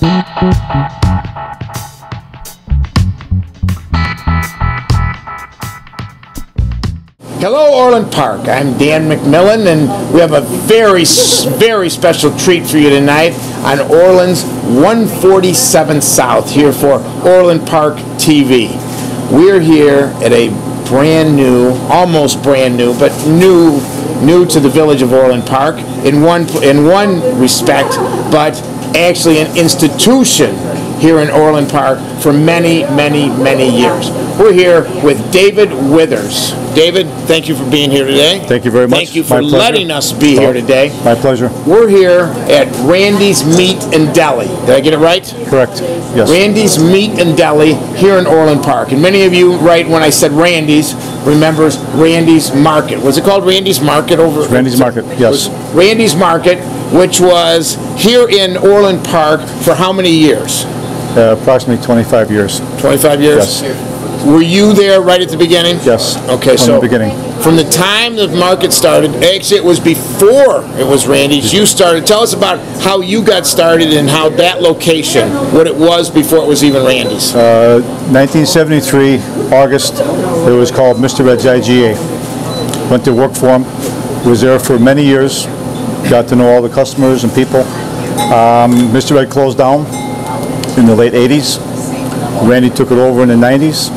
Hello, Orland Park. I'm Dan McMillan, and we have a very special treat for you tonight on Orland's 147 South here for Orland Park TV. We're here at a brand new, almost brand new, but new to the village of Orland Park in one respect, but actually an institution here in Orland Park for many years. We're here with David Withers. David, thank you for being here today. Thank you very much. Thank you for letting us be here today. My pleasure. We're here at Randy's Meat and Deli. Did I get it right? Correct. Yes. Randy's Meat and Deli here in Orland Park. And many of you, right when I said Randy's, remembers Randy's Market. Was it called Randy's Market over? Randy's Market, yes. Randy's Market, which was here in Orland Park for how many years? Approximately 25 years. 25 years? Yes. Were you there right at the beginning? Yes. Okay, from so the beginning. From the time the market started, actually it was before it was Randy's, you started. Tell us about how you got started and how that location, what it was before it was even Randy's. 1973, August, it was called Mr. Ed's IGA. Went to work for him, was there for many years, got to know all the customers and people. Mr. Ed closed down in the late 80s. Randy took it over in the 90s.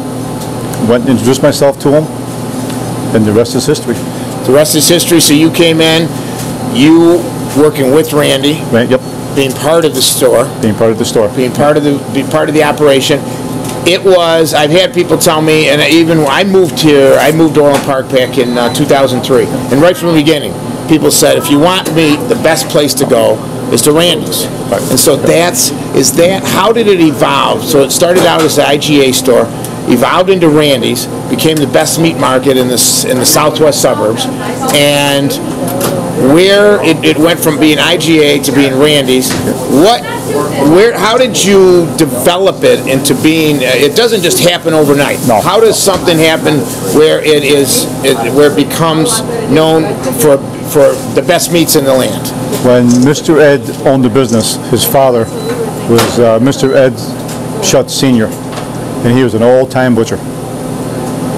Went and introduced myself to him, and the rest is history. The rest is history. So you came in, you working with Randy, Right, yep. being part of the store, Being part of the store. being part of the operation. It was. I've had people tell me, and even when I moved here, I moved to Orland Park back in 2003, and right from the beginning, people said, if you want meat, the best place to go is to Randy's. Right. And so how did it evolve? So it started out as an IGA store, evolved into Randy's, became the best meat market in the southwest suburbs, and where it went from being IGA to being Randy's. How did you develop it into being? It doesn't just happen overnight. No. How does something happen where it becomes known for the best meats in the land? When Mr. Ed owned the business, his father was Mr. Ed Schutt Sr., and he was an old-time butcher,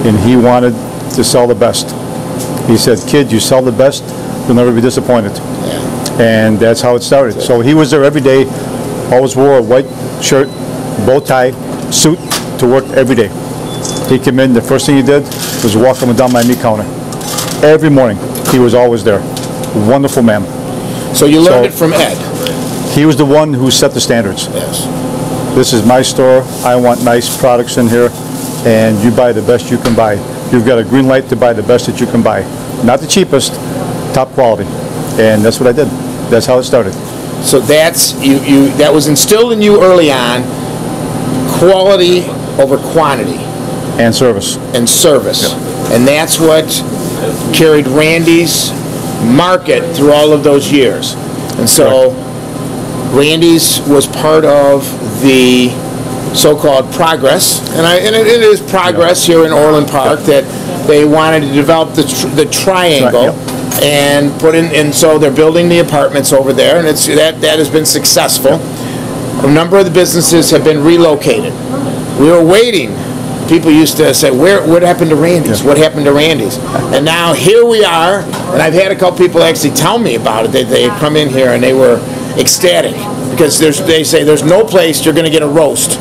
and he wanted to sell the best. He said, kid, you sell the best, you'll never be disappointed. Yeah. And that's how it started. So he was there every day, always wore a white shirt, bow tie, suit to work every day. He came in, the first thing he did was walk him down my meat counter. Every morning, he was always there. Wonderful man. So you learned it from Ed. He was the one who set the standards. Yes. This is my store. I want nice products in here, and you buy the best you can buy. You've got a green light to buy the best that you can buy. Not the cheapest, top quality. And that's what I did. That's how it started. So that was instilled in you early on, quality over quantity. And service. And service. Yeah. And that's what carried Randy's market through all of those years. And so Randy's was part of the so-called progress, and it is progress here in Orland Park, that they wanted to develop the triangle and put in, and so they're building the apartments over there, and that has been successful. A number of the businesses have been relocated. We were waiting. People used to say, what happened to Randy's? What happened to Randy's? And now here we are, and I've had a couple people actually tell me about it. They had come in here and they were ecstatic, because they say there's no place you're going to get a roast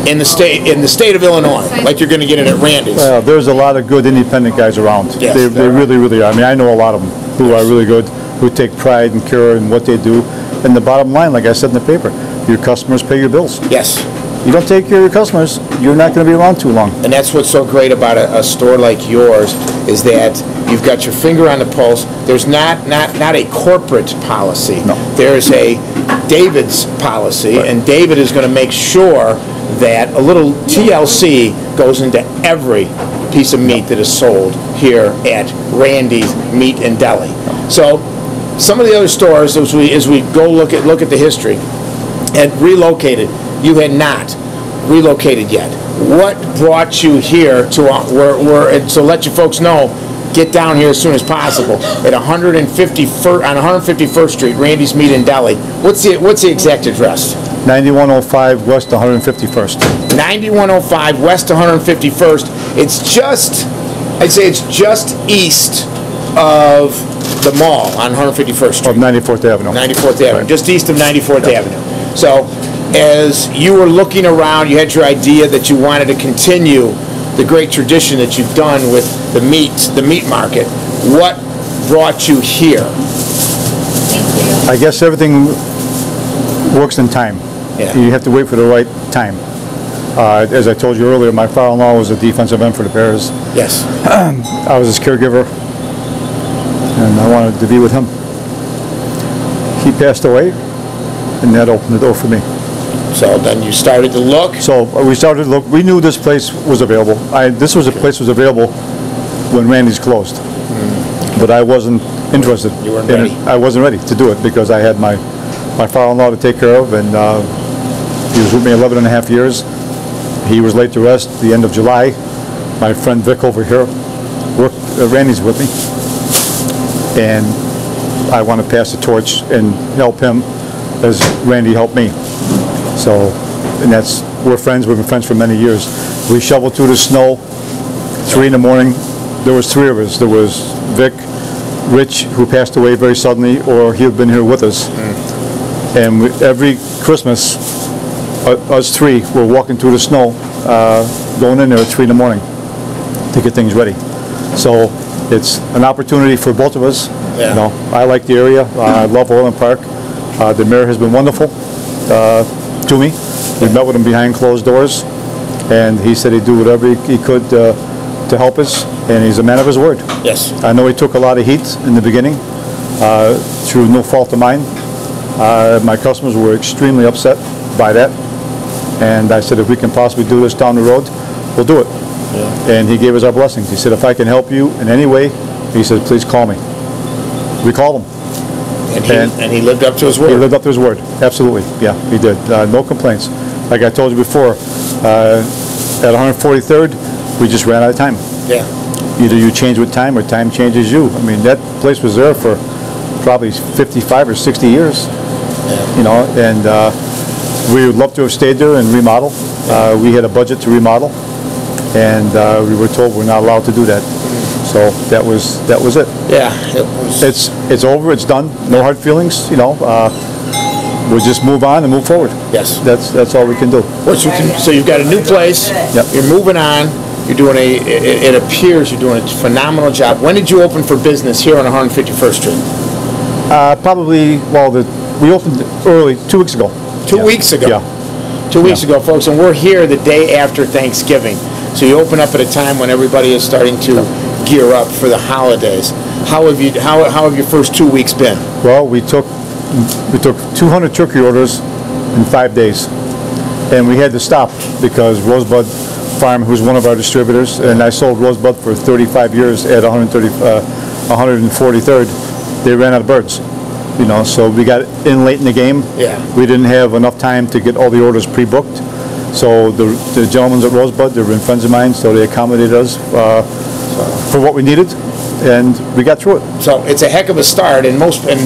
in the state of Illinois like you're going to get it at Randy's. Well, there's a lot of good independent guys around. Yes, they really are. I mean, I know a lot of them who are really good, who take pride and care in what they do. And the bottom line, like I said in the paper, your customers pay your bills. Yes. You don't take care of your customers, you're not going to be around too long. And that's what's so great about a store like yours, is that you've got your finger on the pulse. There's not a corporate policy. No. There's a David's policy, and David is going to make sure that a little TLC goes into every piece of meat that is sold here at Randy's Meat and Deli. So some of the other stores, as we go look at the history, had relocated. You had not relocated yet. What brought you here to so let you folks know, get down here as soon as possible at 151st Street, Randy's Meat and Deli. What's the exact address? 9105 West 151st. 9105 West 151st. It's just, I'd say it's just east of the mall on 151st Street. Of 94th Avenue. 94th Avenue, Right. just east of 94th Avenue. So, as you were looking around, you had your idea that you wanted to continue the great tradition that you've done with the meat market. What brought you here? I guess everything works in time. Yeah. You have to wait for the right time. As I told you earlier, my father-in-law was a defensive end for the Bears. Yes. I was his caregiver, and I wanted to be with him. He passed away, and that opened the door for me. So then you started to look. So we started to look. We knew this place was available. This was a place was available when Randy's closed, but I wasn't interested. You weren't in ready. it. I wasn't ready to do it because I had my father-in-law to take care of, and he was with me 11 and a half years. He was laid to rest the end of July. My friend Vic over here worked. Randy's with me, and I want to pass the torch and help him as Randy helped me. So, and we're friends. We've been friends for many years. We shoveled through the snow, 3 in the morning. There was 3 of us. There was Vic, Rich, who passed away very suddenly, or he had been here with us. And every Christmas, us 3 were walking through the snow, going in there at 3 in the morning to get things ready. So it's an opportunity for both of us. Yeah. You know, I like the area. I love Orland Park. The mayor has been wonderful to me. We met with him behind closed doors, and he said he'd do whatever he could to help us, and he's a man of his word. Yes. I know he took a lot of heat in the beginning, through no fault of mine. My customers were extremely upset by that, and I said if we can possibly do this down the road, we'll do it. Yeah. And he gave us our blessings. He said if I can help you in any way, he said please call me. We called him. And he lived up to his word. He lived up to his word, absolutely, yeah, he did. No complaints. Like I told you before, at 143rd, we just ran out of time. Yeah. Either you change with time or time changes you. I mean, that place was there for probably 55 or 60 years, Yeah. you know, and we would love to have stayed there and remodel. We had a budget to remodel, and we were told we're not allowed to do that. So that was it. Yeah. It was. It's over, it's done, no hard feelings, you know. We'll just move on and move forward. Yes. That's all we can do. So you've got a new place. Yep. You're moving on. You're doing it appears you're doing a phenomenal job. When did you open for business here on 151st Street? Probably, well, we opened early, 2 weeks ago. 2 weeks ago. Yeah. 2 weeks ago, folks, and we're here the day after Thanksgiving. So you open up at a time when everybody is starting to gear up for the holidays. How have your first 2 weeks been? Well, we took 200 turkey orders in 5 days, and we had to stop because Rosebud Farm, who's one of our distributors, and I sold Rosebud for 35 years at 143rd. They ran out of birds, you know, so we got in late in the game. Yeah. We didn't have enough time to get all the orders pre-booked. So the gentlemen at Rosebud, they've been friends of mine, so they accommodated us for what we needed, and we got through it. So it's a heck of a start, and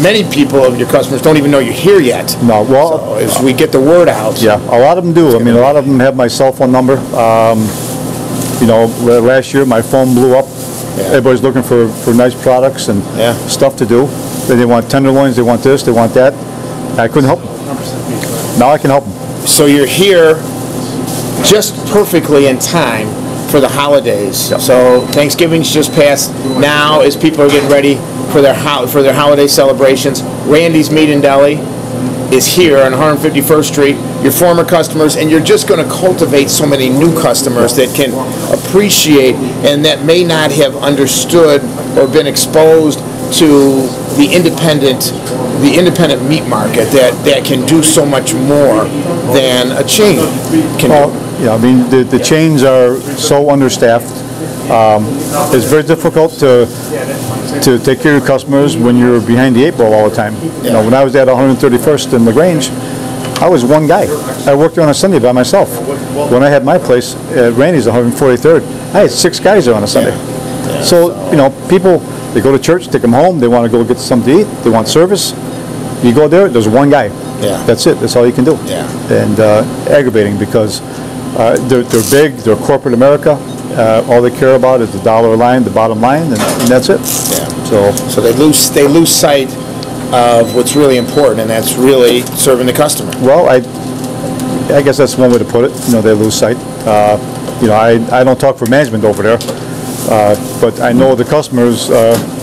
many people of your customers don't even know you're here yet. No, well, So as we get the word out. yeah, a lot of them do. I mean, a lot of them have my cell phone number. You know, last year my phone blew up. Yeah. Everybody's looking for nice products and Yeah. stuff to do. They want tenderloins, they want this, they want that. I couldn't help them. Now I can help them. So you're here just perfectly in time for the holidays. Yep. So Thanksgiving's just passed. Now, as people are getting ready for their holiday celebrations, Randy's Meat and Deli is here on 151st Street. Your former customers, and you're just going to cultivate so many new customers that can appreciate and that may not have understood or been exposed to the independent meat market that can do so much more than a chain can do. Yeah, I mean, the chains are so understaffed. It's very difficult to take care of your customers when you're behind the 8 ball all the time. You know, when I was at 131st in LaGrange, I was one guy. I worked there on a Sunday by myself. When I had my place at Randy's 143rd, I had 6 guys there on a Sunday. So, you know, people, they go to church, take them home, they want to go get something to eat, they want service. You go there, there's one guy. Yeah. That's it. That's all you can do. Yeah. And aggravating because they're big. They're corporate America. All they care about is the dollar line, the bottom line, and that's it. Yeah. So they lose sight of what's really important, and that's really serving the customer. Well, I guess that's one way to put it. You know, they lose sight. You know, I don't talk for management over there, but I know the customers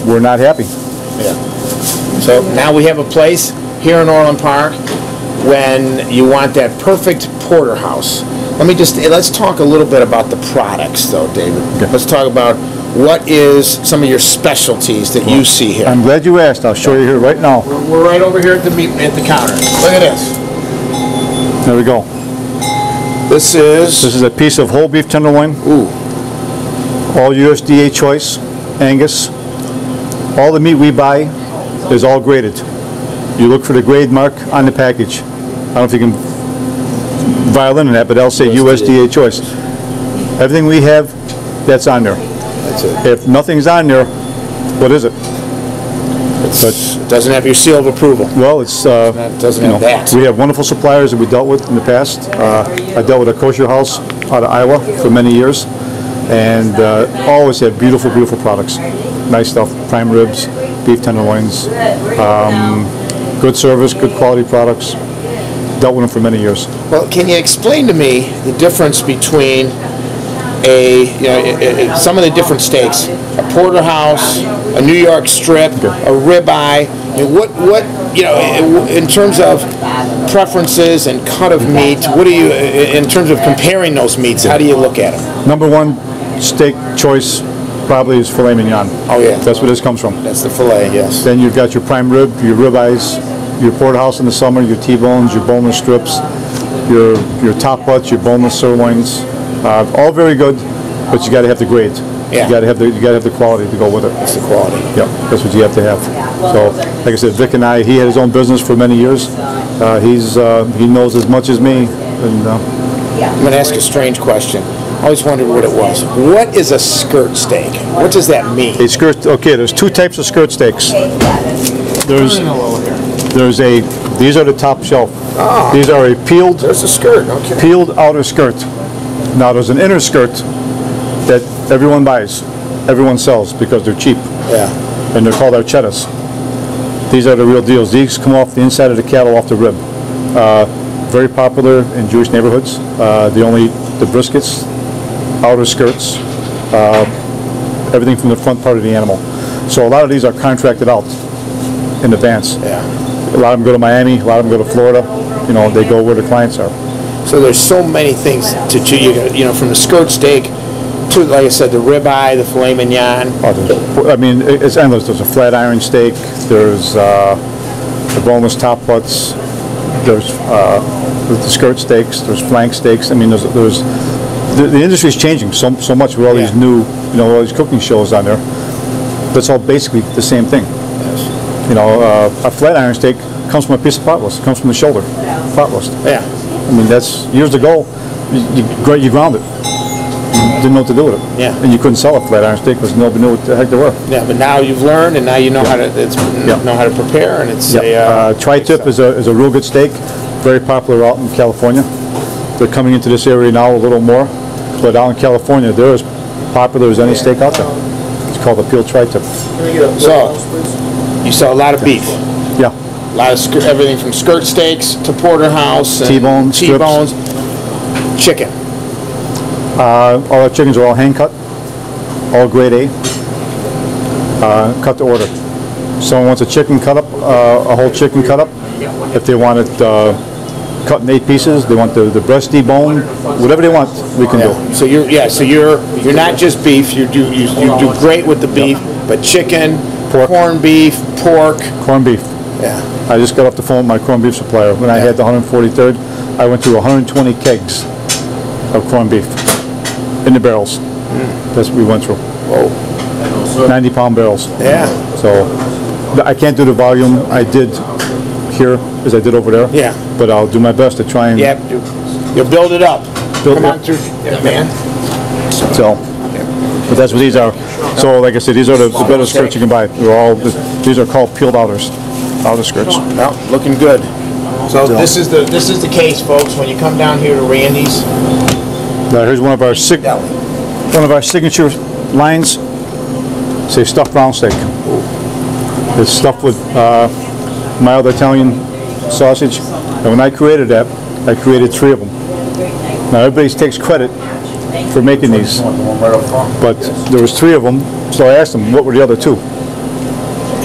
were not happy. Yeah. So now we have a place here in Orland Park when you want that perfect porterhouse. Let's talk a little bit about the products, though, David. Okay. Let's talk about what is some of your specialties that you see here. I'm glad you asked. I'll show you here right now. We're right over here at the counter. Look at this. There we go. This is a piece of whole beef tenderloin. Ooh. All USDA choice, Angus. All the meat we buy is all graded. You look for the grade mark on the package. I don't know if you can violin in that, but I'll say USDA choice. Everything we have, that's on there. That's it. If nothing's on there, what is it? It doesn't have your seal of approval. Well, it's doesn't have that. We have wonderful suppliers that we dealt with in the past. I dealt with a kosher house out of Iowa for many years, and always had beautiful, beautiful products. Nice stuff, prime ribs, beef tenderloins, good service, good quality products. Dealt with them for many years. Well, can you explain to me the difference between some of the different steaks, a porterhouse, a New York strip, a ribeye? I mean, what in terms of preferences and cut of meat? What do you, in terms of comparing those meats? How do you look at them? Number one steak choice probably is filet mignon. Oh yeah, that's where this comes from. That's the filet, yes. Then you've got your prime rib, your ribeyes, your porterhouse in the summer, your T-bones, your boneless strips, your top butts, your boneless sirloins. All very good, but you got to have the grade. Yeah. You got to have the quality to go with it. That's the quality. Yeah, that's what you have to have. So, like I said, Vic and I, he had his own business for many years. He knows as much as me. And I'm going to ask a strange question. I always wondered what it was. What is a skirt steak? What does that mean? A skirt. Okay, there's two types of skirt steaks. These are the top shelf. Ah, these are a peeled. There's a skirt. Okay. Peeled outer skirt. Now there's an inner skirt that everyone buys, everyone sells because they're cheap. Yeah. And they're called archettas. These are the real deals. These come off the inside of the cattle, off the rib. Very popular in Jewish neighborhoods. The briskets, outer skirts, everything from the front part of the animal. So a lot of these are contracted out in advance. Yeah. A lot of them go to Miami, a lot of them go to Florida. You know, they go where the clients are. So there's so many things to from the skirt steak to, like I said, the ribeye, the filet mignon. I mean, it's endless. There's a flat iron steak. There's the boneless top butts. There's the skirt steaks. There's flank steaks. I mean, the industry is changing so much with all these new, all these cooking shows on there. That's all basically the same thing. Yes. You know, a flat iron steak comes from a piece of pot roast. It comes from the shoulder, pot roast. Yeah. I mean, that's years ago. You ground it. You didn't know what to do with it. Yeah. And you couldn't sell a flat iron steak because nobody knew what the heck they were. Yeah, but now you've learned, and now you know how to know how to prepare, and it's tri-tip is a real good steak, very popular out in California. They're coming into this area now a little more, but out in California they're as popular as any steak out there. It's called a peeled tri-tip. So you sell a lot of beef. Yeah. A lot of everything from skirt steaks to porterhouse, and T-bones, chicken. All our chickens are all hand cut, all grade A, cut to order. Someone wants a chicken cut up, a whole chicken cut up. If they want it cut in 8 pieces, they want the breast deboned, whatever they want, we can do. So you're not just beef. You do great with the beef, but chicken, pork, corned beef, pork, corned beef. Yeah. I just got off the phone with my corned beef supplier. When I had the 143rd, I went through 120 kegs of corned beef in the barrels. That's what we went through. Whoa. 90-pound barrels. Yeah. So I can't do the volume I did here as I did over there. Yeah. But I'll do my best to try and. Yeah. You'll build it up. Come on through, man. So, but that's what these are. So, like I said, these are the better skirts you can buy. These are called peeled outer skirts. Well, looking good. So this is the case, folks. When you come down here to Randy's, Now here's one of our signature lines. Say stuffed round steak. It's stuffed with mild Italian sausage. And when I created that, I created 3 of them. Now everybody takes credit for making these, but there was 3 of them. So I asked them, what were the other 2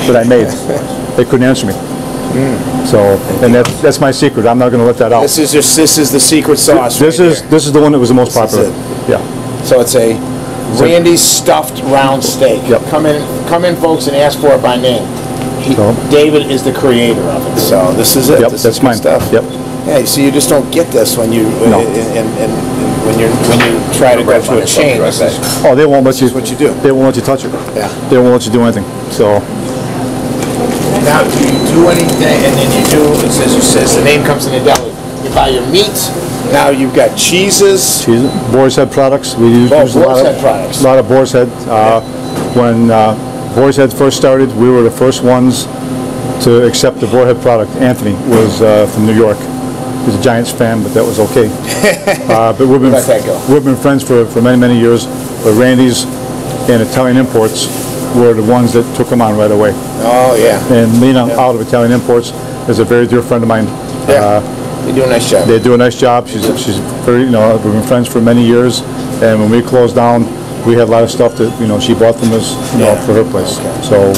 that I made? They couldn't answer me. So, and that's my secret. I'm not going to let that out. this is the secret sauce. This is the one that was the most popular. Yeah. So it's a Randy's stuffed round steak. Yep. Come in, folks, and ask for it by name. David is the creator of it. So this is it. Yep, this that's is mine. stuff. Yep. Yeah. So you just don't get this when you when you try to go to a chain. Oh, they won't let you. This is what you do. They won't let you touch it. Yeah. They won't let you do anything. So. Now, do you do anything, and then you do, it says the name comes in the deli. You buy your meat, now you've got cheeses. Boar's Head products. We use Boar's Head products. A lot of Boar's Head. When Boar's Head first started, we were the first ones to accept the Boar's Head product. Anthony was from New York. He was a Giants fan, but that was okay. But we've been friends for many, many years. But Randy's and Italian Imports were the ones that took them on right away. Oh, yeah. And Lena out of Italian Imports is a very dear friend of mine. Yeah. They do a nice job. They do a nice job. She's very, we've been friends for many years. And when we closed down, we had a lot of stuff that, she bought from us, for her place. Okay. So,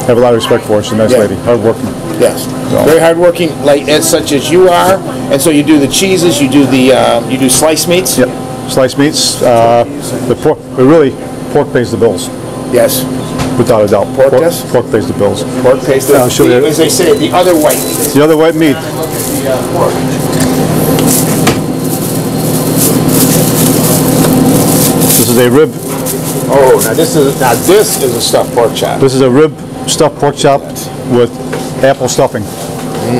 have a lot of respect for her. She's a nice lady. Hardworking. Yes. So. Very hardworking, like such as you are. And so you do the cheeses, you do sliced meats? Yep. Sliced meats. The pork, but really, pork pays the bills. Yes. Without a doubt. Pork does? Pork pays the bills. Pork pays the bills. As they say, the other white meat. The other white meat. This is a rib. Oh, now this is a stuffed pork chop. This is a rib stuffed pork chop with apple stuffing.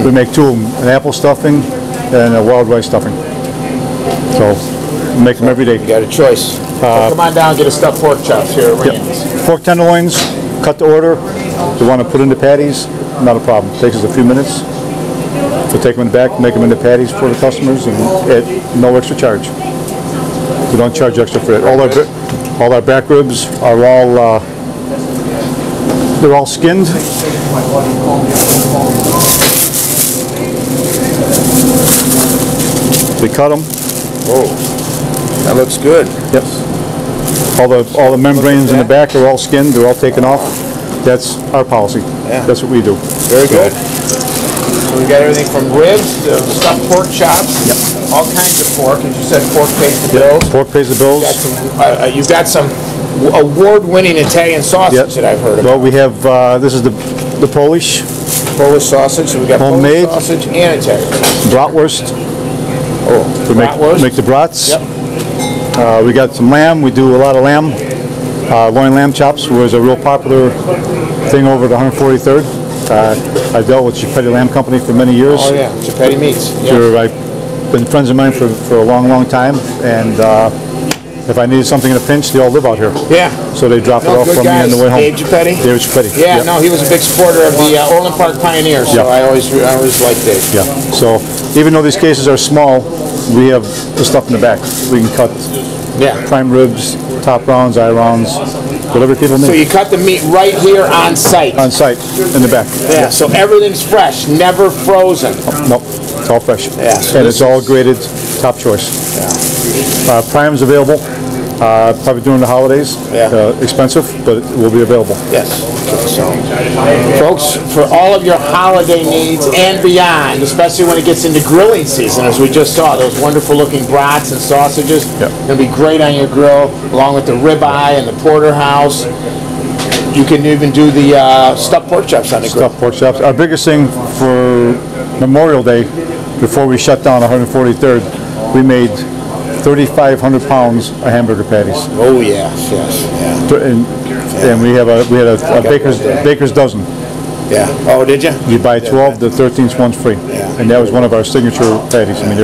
We make 2 of them, an apple stuffing and a wild rice stuffing. So, we make them every day. You got a choice. Come on down and get a stuffed pork chops here at Randy's. Yep. Pork tenderloins, cut to order. If you want to put into patties, not a problem. It takes us a few minutes. We'll take them in the back, make them into patties for the customers, and at no extra charge. We don't charge extra for it. All our back ribs are all they're all skinned. We cut them. Oh, that looks good. Yes. All the membranes in the back are all skinned. They're all taken off. That's our policy. Yeah. That's what we do. Very good. So we got everything from ribs to stuffed pork chops. Yep. All kinds of pork. As you said, pork pays the bills. Pork pays the bills. You've got some award-winning Italian sausage that I've heard of. Well, we have this is the Polish sausage. So we got homemade Polish sausage and Italian sausage. Bratwurst. Oh, We make the brats. Yep. We got some lamb. We do a lot of lamb. Loin lamb chops was a real popular thing over at 143rd. I dealt with Chipetti Lamb Company for many years. Oh yeah, Chipetti meats. I've been friends of mine for a long, long time, and if I needed something in a pinch, they all live out here. Yeah. So they drop it off from me on the way home. Dave Chipetti? David Chipetti. Yeah, yep. No, he was a big supporter of the Orland Park Pioneers, so I always liked Dave. Yeah. So even though these cases are small, we have the stuff in the back. We can cut prime ribs, top rounds, eye rounds, whatever people need. So you cut the meat right here on site? On site, in the back. Yeah, so everything's fresh, never frozen? Nope, it's all fresh. Yeah. And it's all graded top choice. Yeah. Prime's available, probably during the holidays. Yeah. Expensive, but it will be available. Yes. So, folks, for all of your holiday needs and beyond, especially when it gets into grilling season, as we just saw, those wonderful looking brats and sausages, going to be great on your grill, along with the ribeye and the porterhouse. You can even do the stuffed pork chops on the grill. Stuffed pork chops. Our biggest thing for Memorial Day, before we shut down 143rd, we made 3,500 pounds of hamburger patties. Oh yes, yeah. And we had a baker's dozen. Yeah. Oh, did you? You buy 12, the 13th one's free. Yeah. And that was one of our signature patties. I mean,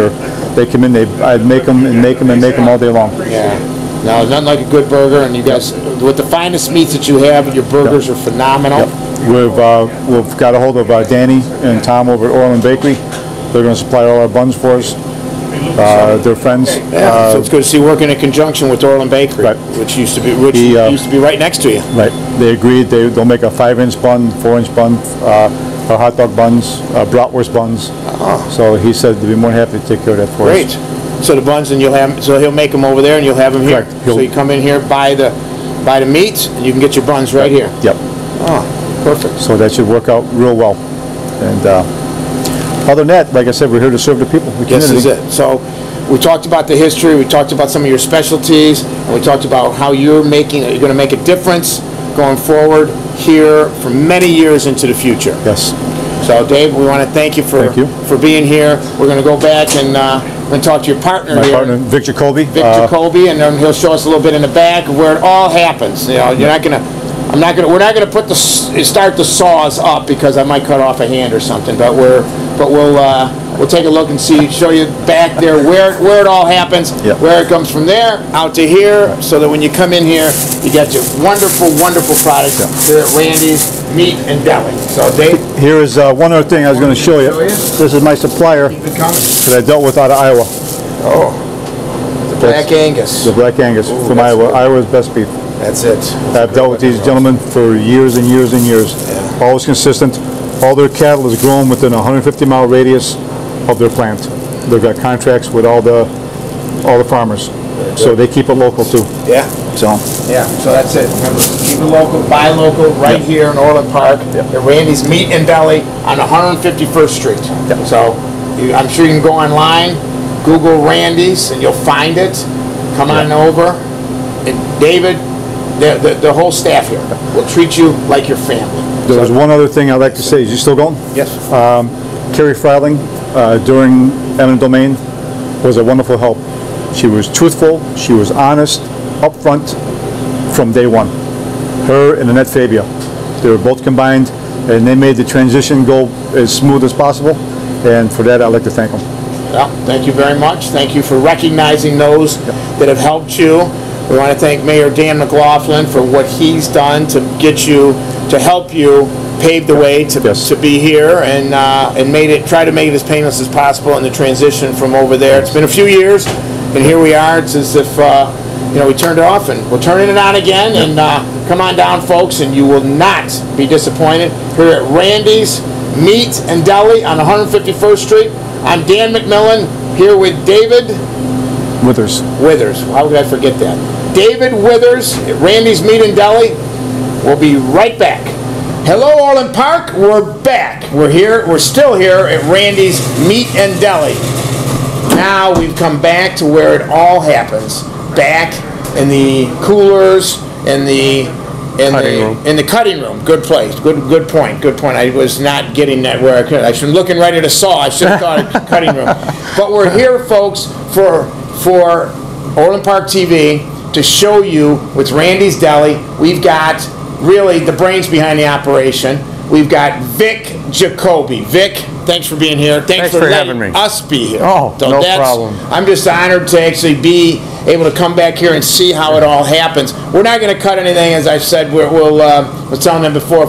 they come in, I'd make them and make them all day long. Yeah. No, nothing like a good burger, and you guys, with the finest meats that you have, your burgers are phenomenal. Yep. We've got a hold of Danny and Tom over at Orland Bakery. They're going to supply all our buns for us. They're friends. Yeah, so it's good to see working in conjunction with Orland Bakery, right. which used to be right next to you. Right. They agreed they'll make a 5-inch bun, 4-inch bun, our hot dog buns, bratwurst buns. So he said they'd be more than happy to take care of that for us. Great. So the buns, and he'll make them over there, and you'll have them here. Correct. So you come in here, buy the meat, and you can get your buns right here. Yep. Oh, perfect. So that should work out real well. And other than that, like I said, we're here to serve the people. This is it. So we talked about the history, we talked about some of your specialties, and we talked about how you're going to make a difference going forward here for many years into the future. Yes. So Dave, we want to thank you for being here. We're going to go back and we're going to talk to your partner My here. partner, Vic Jacoby. Jacoby, and then he'll show us a little bit in the back of where it all happens. You know, we're not going to start the saws up because I might cut off a hand or something, but we'll take a look and show you back there where it all happens, where it comes from there out to here, so that when you come in here, you get your wonderful, wonderful product here at Randy's Meat and Deli. So Dave, here is one other thing I was going to show you. This is my supplier that I dealt with out of Iowa. Oh, the Black Angus. The Black Angus from Iowa. Iowa's best beef. That's it. I've dealt with these gentlemen for years and years and years. Yeah. Always consistent. All their cattle is grown within a 150-mile radius of their plant. They've got contracts with all the farmers, so they keep it local too. Yeah. So that's it. Remember, keep it local, buy local, right here in Orland Park. At Randy's Meat and Deli on 151st Street. So I'm sure you can go online, Google Randy's, and you'll find it. Come on over, and David, the whole staff here will treat you like your family. There was one other thing I'd like to say. Is you still going? Yes. Carrie Freiling, during eminent domain, was a wonderful help. She was truthful, she was honest, upfront from day one. Her and Annette Fabia, they were both combined, and they made the transition go as smooth as possible, and for that I'd like to thank them. Well, thank you very much. Thank you for recognizing those that have helped you. We want to thank Mayor Dan McMillan for what he's done to help you pave the way to be here, and try to make it as painless as possible in the transition from over there. It's been a few years, and here we are. It's as if we turned it off, and we're turning it on again. And come on down, folks, and you will not be disappointed here at Randy's Meat and Deli on 151st Street. I'm Dan McMillan here with David Withers. How could I forget that? David Withers at Randy's Meat and Deli. We'll be right back. Hello, Orland Park. We're back. We're here. We're still here at Randy's Meat and Deli. Now we've come back to where it all happens. Back in the coolers, in the cutting room. Good place. Good point. I was not getting that where I could. I should have looking right at a saw. I should have thought it cutting room. But we're here, folks, for Orland Park TV to show you with Randy's Deli. We've got really the brains behind the operation. We've got Vic Jacoby. Vic, thanks for being here. Thanks for having me. Us be here. Oh, no problem. I'm just honored to actually be able to come back here and see how it all happens. We're not going to cut anything, as I've said. I was telling them before,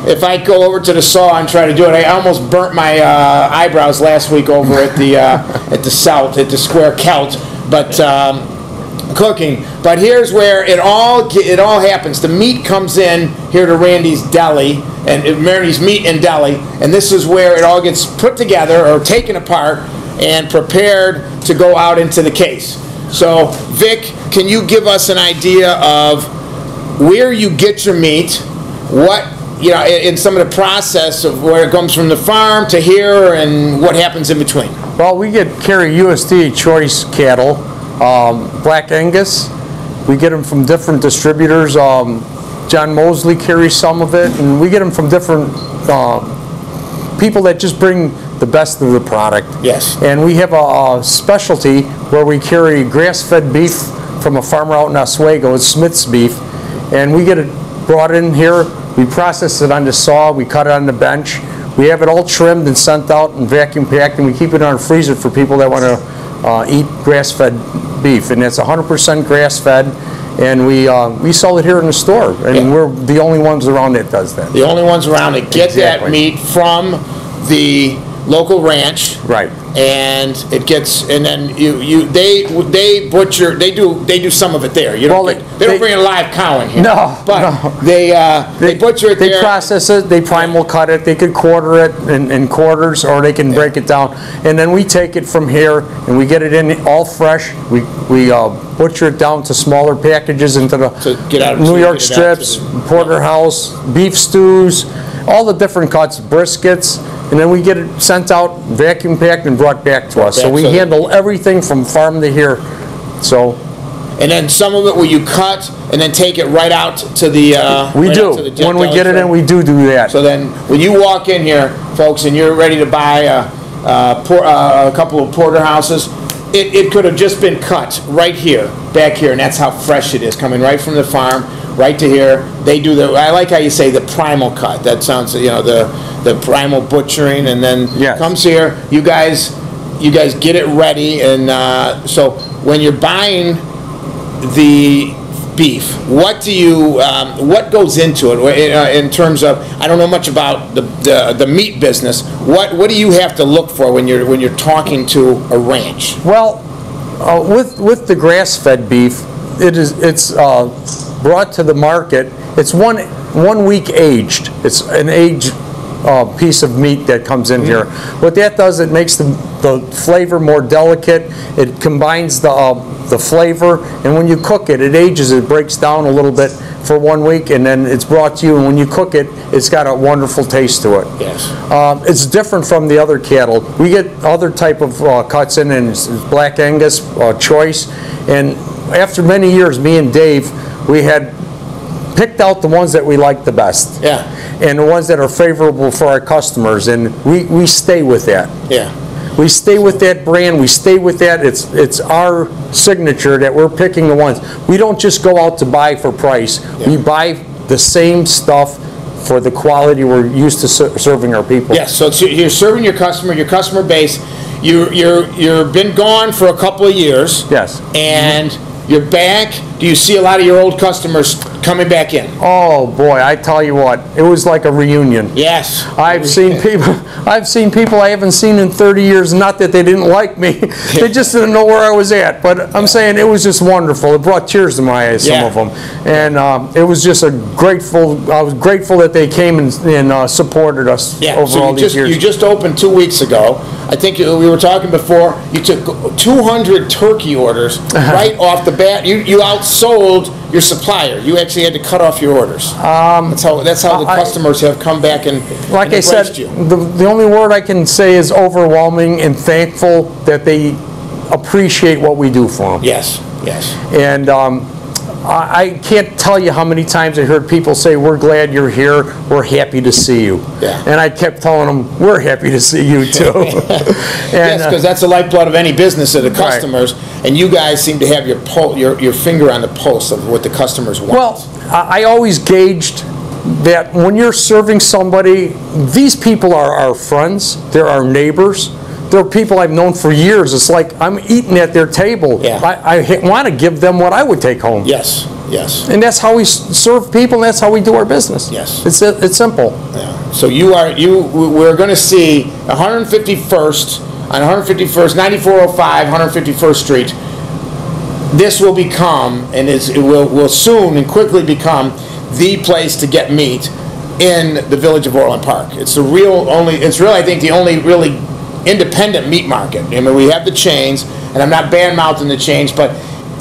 if I go over to the saw and try to do it, I almost burnt my eyebrows last week over at the Square Celt, but cooking. But here's where it all happens. The meat comes in here to Randy's Deli, and Randy's Meat and Deli, and this is where it all gets put together or taken apart and prepared to go out into the case. So, Vic, can you give us an idea of where you get your meat, in some of the process of where it comes from the farm to here, and what happens in between? Well, we carry USDA choice cattle, Black Angus. We get them from different distributors. John Mosley carries some of it, and we get them from different people that just bring the best of the product. Yes. And we have a specialty where we carry grass-fed beef from a farmer out in Oswego. It's Smith's beef, and we get it brought in here. We process it on the saw. We cut it on the bench. We have it all trimmed and sent out and vacuum packed, and we keep it in our freezer for people that want to eat grass-fed beef. And it's 100% grass-fed, and we sell it here in the store, and we're the only ones around that does that. The only ones around that get that meat from the local ranch. Right. And it gets, and then they butcher, they do some of it there. You don't they don't bring a live cow in here. No, but they butcher it there. They process it, they primal cut it, they could quarter it in quarters, or they can break it down. And then we take it from here and we get it in all fresh. We butcher it down to smaller packages into the New York strips, porterhouse, beef stews, all the different cuts, briskets. And then we get it sent out, vacuum packed, and brought back to us. So we handle everything from farm to here. So. And then some of it will you cut and then take it right out to the. We do. When we get it in, we do that. So then, when you walk in here, folks, and you're ready to buy a couple of porterhouses, it could have just been cut right here, back here, and that's how fresh it is, coming right from the farm, right to here. They do I like how you say the primal cut. That sounds, the primal butchering, and then comes here. You guys get it ready, and so when you're buying the beef, what goes into it in terms of, I don't know much about the meat business. What do you have to look for when you're talking to a ranch? Well, with the grass-fed beef, it's brought to the market. It's 1 week aged. It's an aged piece of meat that comes in here. What that does, it makes the flavor more delicate. It combines the flavor, and when you cook it, it ages. It breaks down a little bit for 1 week, and then it's brought to you. And when you cook it, it's got a wonderful taste to it. Yes. It's different from the other cattle. We get other type of cuts in, and it's Black Angus choice. And after many years, me and Dave, we had picked out the ones that we like the best. Yeah. And the ones that are favorable for our customers, and we stay with that. Yeah. We stay with that brand. We stay with that. It's our signature that we're picking the ones. We don't just go out to buy for price. Yeah. We buy the same stuff for the quality we're used to serving our people. Yes. So you're serving your customer base. You've been gone for a couple of years. Yes. And you're back. Do you see a lot of your old customers coming back in? Oh boy, I tell you what, it was like a reunion. Yes. I've seen people I haven't seen in 30 years, not that they didn't like me, they just didn't know where I was at. But I'm saying it was just wonderful. It brought tears to my eyes, some of them. And it was just I was grateful that they came and supported us over all these years. You just opened 2 weeks ago. I think we were talking before, you took 200 turkey orders right off the bat. You outsold your supplier. You actually had to cut off your orders. That's how the customers have come back and like I said, the only word I can say is overwhelming and thankful that they appreciate what we do for them. Yes, yes. And I can't tell you how many times I heard people say, "We're glad you're here. We're happy to see you." Yeah. And I kept telling them, "We're happy to see you too." Yes, because that's the lifeblood of any business, of the customers. Right. And you guys seem to have your finger on the pulse of what the customers want. Well, I always gauged that when you're serving somebody, these people are our friends. They're our neighbors. They're people I've known for years. It's like I'm eating at their table. Yeah. I want to give them what I would take home. Yes, yes. And that's how we serve people, and that's how we do our business. Yes. It's simple. Yeah. So we're going to see 151st, on 151st, 9405, 151st Street. This will become, and it will soon and quickly become, the place to get meat in the village of Orland Park. It's really, I think, the only really independent meat market. I mean, we have the chains, and I'm not bad-mouthing the chains, but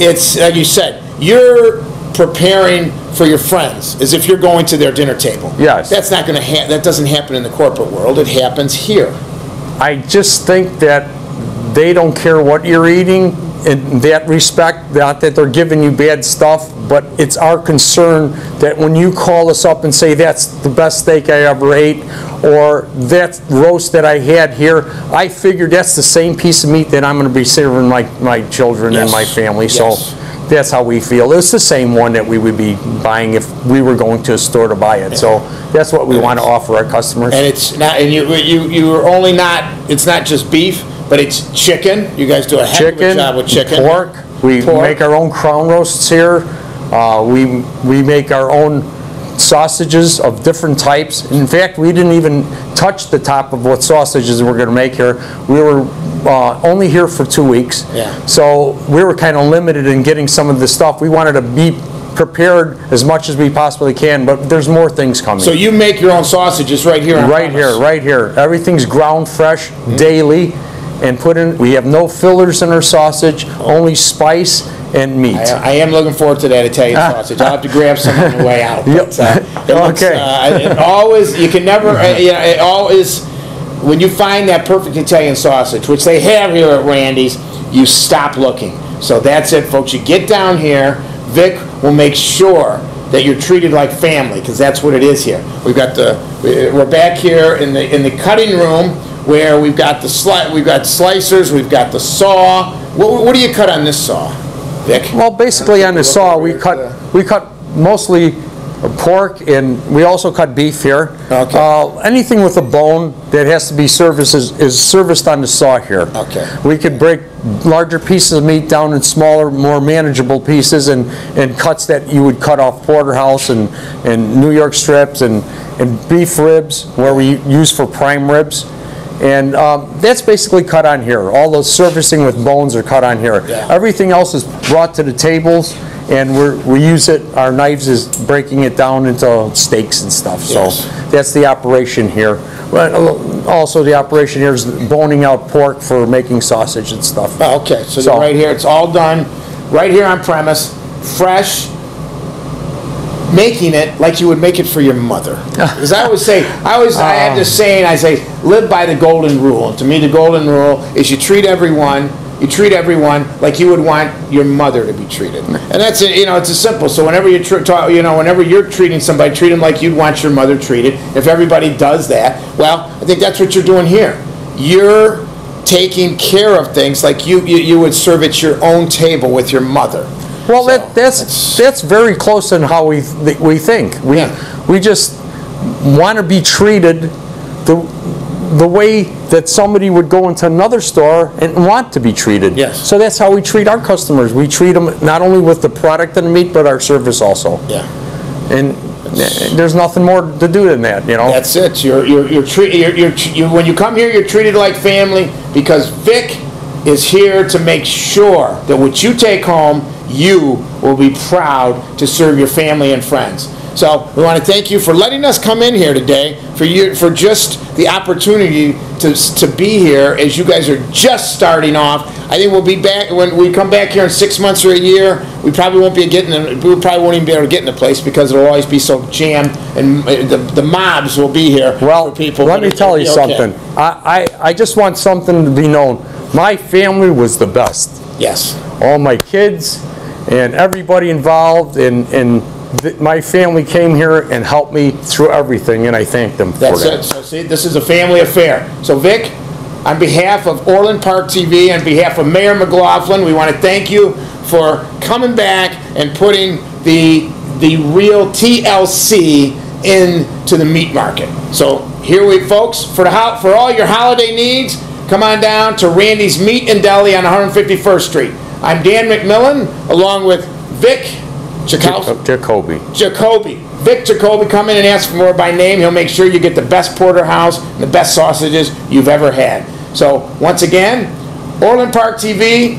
it's, like you said, you're preparing for your friends as if you're going to their dinner table. Yes. That's not going to that doesn't happen in the corporate world. It happens here. I just think that they don't care what you're eating in that respect, not that they're giving you bad stuff, but it's our concern that when you call us up and say that's the best steak I ever ate, or that roast that I had here, I figured that's the same piece of meat that I'm going to be serving my children and my family. So that's how we feel. It's the same one that we would be buying if we were going to a store to buy it. So that's what we want to offer our customers. And it's not, and you are only not, it's not just beef, but it's chicken. You guys do a heck of a job with chicken. Pork. We make our own crown roasts here. We make our own sausages of different types. In fact, we didn't even touch the top of what sausages we're going to make here. We were only here for 2 weeks, so we were kind of limited in getting some of the stuff. We wanted to be prepared as much as we possibly can, but there's more things coming. So you make your own sausages right here on premise? Right here. Everything's ground fresh, daily, and put in. We have no fillers in our sausage, only spice and meat. I am looking forward to that Italian sausage. I'll have to grab some on the way out. But, it always, you can never, it always, when you find that perfect Italian sausage, which they have here at Randy's, you stop looking. So that's it, folks. You get down here. Vic will make sure that you're treated like family, because that's what it is here. We've got we're back here in the cutting room where we've got we've got slicers, we've got the saw. What do you cut on this saw, Vic? Well, basically on the saw we cut mostly pork, and we also cut beef here. Okay. Anything with a bone that has to be serviced is serviced on the saw here. Okay. We could break larger pieces of meat down in smaller, more manageable pieces, and cuts that you would cut off porterhouse and New York strips and beef ribs, where we use for prime ribs. And that's basically cut on here. All those servicing with bones are cut on here. Yeah. Everything else is brought to the tables, and we use it, our knives is breaking it down into steaks and stuff. Yes. So that's the operation here. But also the operation here is boning out pork for making sausage and stuff. Oh, okay, so right here, it's all done right here on premise, fresh, making it like you would make it for your mother. Because I always say, I have this saying, I say, live by the golden rule. And to me, the golden rule is you treat everyone like you would want your mother to be treated. And that's it, it's as simple. So whenever whenever you're treating somebody, treat them like you'd want your mother treated. If everybody does that, well, I think that's what you're doing here. You're taking care of things like you would serve at your own table with your mother. Well, so that's very close in how we think. We just want to be treated the way that somebody would go into another store and want to be treated. Yes. So that's how we treat our customers. We treat them not only with the product and the meat, but our service also. Yeah. And there's nothing more to do than that, That's it. When you come here, you're treated like family, because Vic is here to make sure that what you take home, you will be proud to serve your family and friends. So we want to thank you for letting us come in here today, for just the opportunity to be here as you guys are just starting off. I think we'll be back when we come back here in 6 months or a year. We probably won't even be able to get in the place, because it'll always be so jammed, and the mobs will be here. Well, for people. Let me tell you something. I just want something to be known. My family was the best. Yes. All my kids and everybody involved, and my family came here and helped me through everything, and I thank them for that. That's it. So see, this is a family affair. So Vic, on behalf of Orland Park TV, on behalf of Mayor McLaughlin, we want to thank you for coming back and putting the real TLC into the meat market. So here folks, for all your holiday needs, come on down to Randy's Meat and Deli on 151st Street. I'm Dan McMillan, along with Vic Jacoby. Vic Jacoby, come in and ask for more by name. He'll make sure you get the best porterhouse and the best sausages you've ever had. So, once again, Orland Park TV,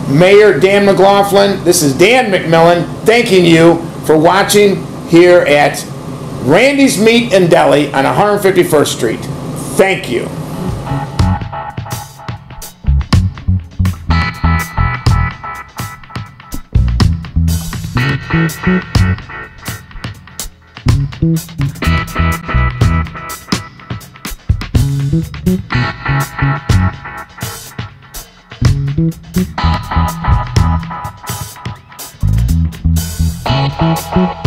Mayor Dan McLaughlin, this is Dan McMillan, thanking you for watching here at Randy's Meat and Deli on 151st Street. Thank you. Thank you.